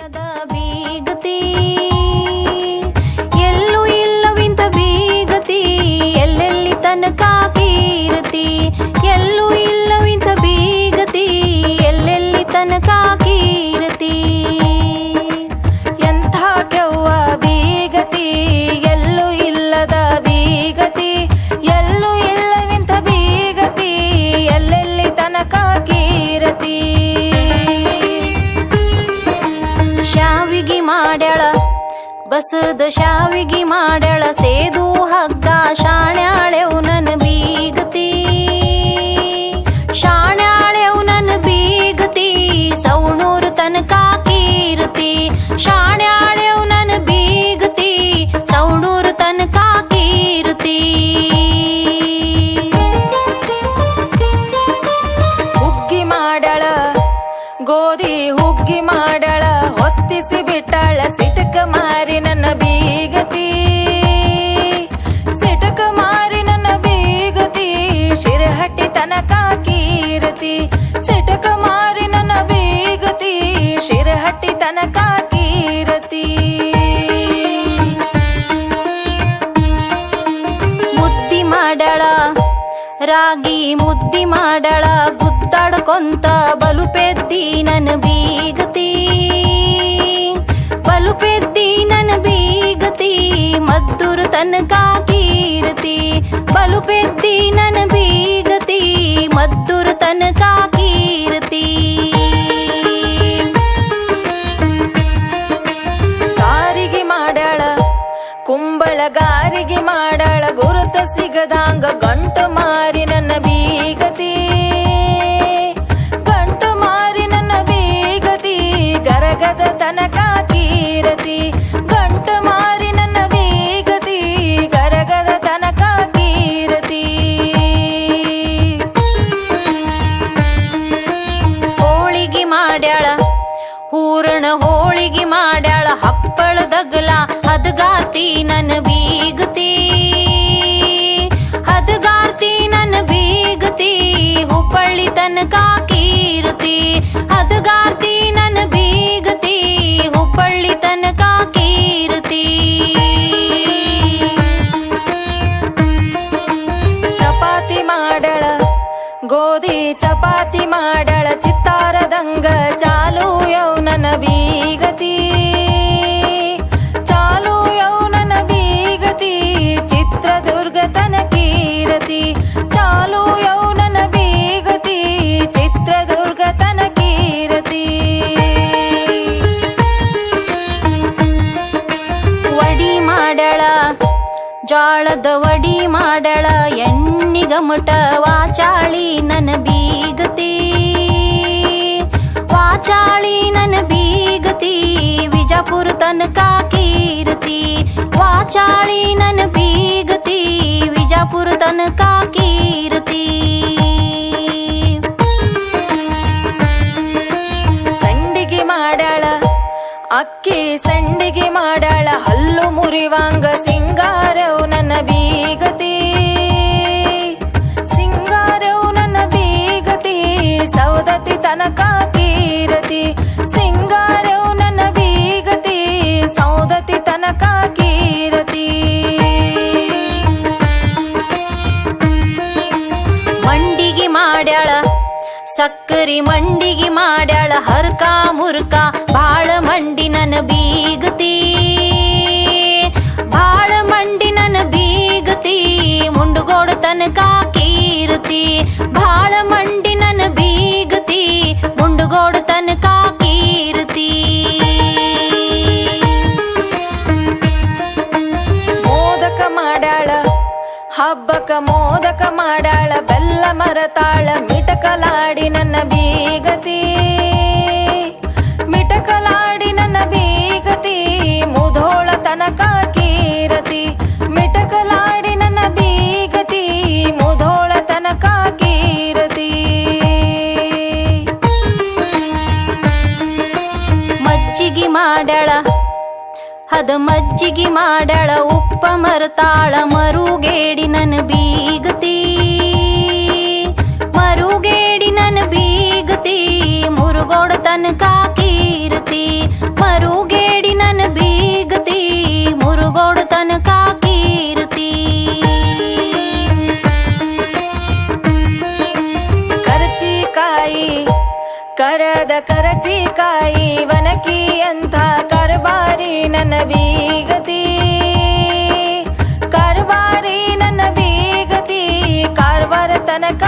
ಇಲ್ಲದ ಬೀಗತಿ ಎಲ್ಲೂ ಇಲ್ಲವಿಂತ ಬೀಗತಿ ಎಲ್ಲೆಲ್ಲಿ ತನಕ ಕೀರ್ತಿ ಎಲ್ಲೂ ಇಲ್ಲವಿಂತ ಬೀಗತಿ ಎಲ್ಲೆಲ್ಲಿ ತನಕ ಕೀರ್ತಿ ಎಂಥ ಕೆವ್ವ ಬೀಗತಿ ಎಲ್ಲೂ ಇಲ್ಲದ ಬೀಗತಿ ಎಲ್ಲೂ ಇಲ್ಲವಿಂತ ಬೀಗತಿ ಎಲ್ಲೆಲ್ಲಿ ತನಕ ಕೀರ್ತಿ ಶಾವಿಗೆ ಮಾಡ್ಯಾಳ ಬಸದ ಶಾವಿಗೆ ಮಾಡ್ಯಾಳ ಸೇದು ಹಗ್ಗ ಶಾಣ್ಯಾಳೆವು ನನ್ನ ಬೀಗತಿ ಶಾಣ್ಯಾಳೆವು ನನ್ನ ಬೀಗತಿ ಸೌಣೂರು ತನಕ ಕೀರ್ತಿ ಶಾಣ್ಯಾಳೆವು ನನ್ನ ಬೀಗತಿ ಸೌಣೂರು ತನಕ ಕೀರ್ತಿ ಹುಗ್ಗಿ ಮಾಡ್ಯಾಳ ಗೋಧಿ ಹುಗ್ಗಿ ಮಾಡ್ಯಾಳ ಹೊತ್ತಿಸಿ ಬಿಟ್ಟಾಳ ಸಿಟಕ ಮಾರಿ ನನ್ನ ಬೀಗತಿ ಸಿಟಕ ಮಾರಿ ನನ್ನ ಬೀಗತಿ ಶಿರಹಟ್ಟಿ ತನಕ ಕೀರ್ತಿ ಸಿಟಕ ಮಾರಿ ನನ್ನ ಬೀಗತಿ ಶಿರಹಟ್ಟಿ ತನಕ ಕೀರ್ತಿ ಮುದ್ದಿ ಮಾಡ್ಯಾಳ ರಾಗಿ ಮುದ್ದಿ ಮಾಡ್ಯಾಳ ಗುದ್ದಾಡ್ಕೊಂತ ಬಲುಪೆದ್ದಿ ನನ್ನ ಬೀಗತಿ ಬಲುಪೆದ್ದಿ ನನ್ನ ಬೀಗತಿ ಮದ್ದೂರು ತನಕ ಕೀರ್ತಿ ಬಲುಪೆದ್ದಿ ನನ್ನ ಬೀಗತಿ ಮದ್ದೂರು ತನಕ ಕೀರ್ತಿ ಗಾರಿಗೆ ಮಾಡ್ಯಾಳ ಕುಂಬಳಗಾರಿಗೆ ಮಾಡ್ಯಾಳ ಗುರುತ ಸಿಗದಾಂಗ ಗಂಟು ಮಾರಿ ನನ್ನ ಬೀಗತಿ ಗಂಟು ಮಾರಿ ನನ್ನ ಬೀಗತಿ ಗರಗದ ತನಕ ಕೀರ್ತಿ ಗಂಟು ಮಾರಿ ನನ್ನ ಬೀಗತಿ ಗರಗದ ತನಕ ಕೀರ್ತಿ ಹೋಳಿಗೆ ಮಾಡ್ಯಾಳ ಹೂರಣ ಹೋಳಿಗೆ ಮಾಡ್ಯಾಳ ಹಪ್ಪಳದಗಲ ಹದಗಾರ್ತಿ ನನ್ನ ಬೀಗತಿ ಹದಗಾರ್ತಿ ನನ್ನ ಬೀಗತಿ ಹುಬ್ಬಳ್ಳಿ ತನಕ ಕೀರ್ತಿ ಹದಗಾರ್ತಿ ನನ್ನ ಬೀಗತಿ ಹುಬ್ಬಳ್ಳಿ ತನಕ ಕೀರ್ತಿ ಚಪಾತಿ ಮಾಡ್ಯಾಳ ಗೋಧಿ ಚಪಾತಿ ಮಾಡ್ಯಾಳ ಚಿತ್ತಾರದಂಗ ಚಾಲು ಯೌ ನನ್ನ ಬೀಗತಿ ಚಾಲು ಯೌ ನನ್ನ ಬೀಗತಿ ಚಿತ್ರದುರ್ಗ ತನ ಕೀರ್ತಿ ಚಾಲು ಯೌ ನನ್ನ ಬೀಗತಿ ಚಿತ್ರದುರ್ಗ ತನ ಕೀರ್ತಿ ವಡಿ ಮಾಡ್ಯಾಳ ಜಾಳದ ವಡಿ ಮಾಡ್ಯಾಳ ಎಣ್ಣಿಗಮಟ ವಾಚಾಳಿ ನನ್ನ ಬೀಗತಿ ವಾಚಾಳಿ ನನ್ನ ಬೀಗತಿ ವಿಜಾಪುರ ತನಕ ಕೀರ್ತಿ ವಾಚಾಳಿ ನನ್ನ ಬೀಗತಿ ವಿಜಾಪುರ ತನಕ ಕೀರ್ತಿ ಸಂಡಿಗೆ ಮಾಡ್ಯಾಳ ಅಕ್ಕಿ ಸಂಡಿಗೆ ಮಾಡ್ಯಾಳ ಹಲ್ಲು ಮುರಿವಾಂಗ ಸಿಂಗಾರವು ನನ್ನ ಬೀಗತಿ ಸಿಂಗಾರವು ನನ್ನ ಬೀಗತಿ ಸೌದತಿ ತನಕ ಕೀರ್ತಿ ಸಿಂಗಾರವು ನನ್ನ ಬೀಗತಿ ಸೌದತಿ ತನಕ ಕೀರ್ತಿ ಮಂಡಿಗೆ ಮಾಡ್ಯಾಳ ಸಕ್ಕರಿ ಮಂಡಿಗೆ ಮಾಡ್ಯಾಳ ಹರ್ಕ ಮುರ್ಕ ಬಾಳ ಮಂಡಿ ನನ್ನ ಬೀಗತಿ ಬಾಳ ಮಂಡಿ ನನ್ನ ಬೀಗತಿ ಮುಂಡುಗೋಡು ತನಕ ಕೀರ್ತಿ ಬಾಳ ಮಂಡಿ ನನ್ನ ಬೀಗತಿ ಮುಂಡುಗೋಡು ತನಕ ಕೀರ್ತಿ ಮೋದಕ ಮಾಡ್ಯಾಳ ಹಬ್ಬಕ ಮೋದಕ ಮಾಡ್ಯಾಳ ಬೆಲ್ಲ ಮರತಾಳ ಮಿಟಕಲಾಡಿ ನನ್ನ ಬೀಗತಿ ಮಿಟಕಲಾಡಿ ನನ್ನ ಬೀಗತಿ ಮುಧೋಳ ತನಕ ಕೀರ್ತಿ ಮಿಟಕಲಾಡಿ ನನ್ನ ಬೀಗತಿ ಮುಧೋಳ ತನಕ ಕೀರ್ತಿ ಮಜ್ಜಿಗೆ ಮಾಡ್ಯಾಳ ಹದ ಮಜ್ಜಿಗೆ ಮಾಡ್ಯಾಳ ಉಪ್ಪ ಮರತಾಳ ಮರುಗೇಡಿ ನನ್ನ ಬೀಗತಿ ಮರುಗೇಡಿ ನನ್ನ ಬೀಗತಿ ಮುರುಗೋಡ ತನಕ ಕೀರ್ತಿ ಮರುಗೇಡಿ ನನ್ನ ಬೀಗತಿ ಮುರುಗೋಡು ತನಕ ಕೀರ್ತಿ ಕರಚಿಕಾಯಿ ಕರದ ಕರಚಿಕಾಯಿ ವನಕಿ ಅಂತ ಕಾರ್ಬಾರಿ ನನ್ನ ಬೀಗತಿ ಕಾರ್ಬಾರಿ ನನ್ನ ಬೀಗತಿ ಕಾರ್ವಾರ ತನಕ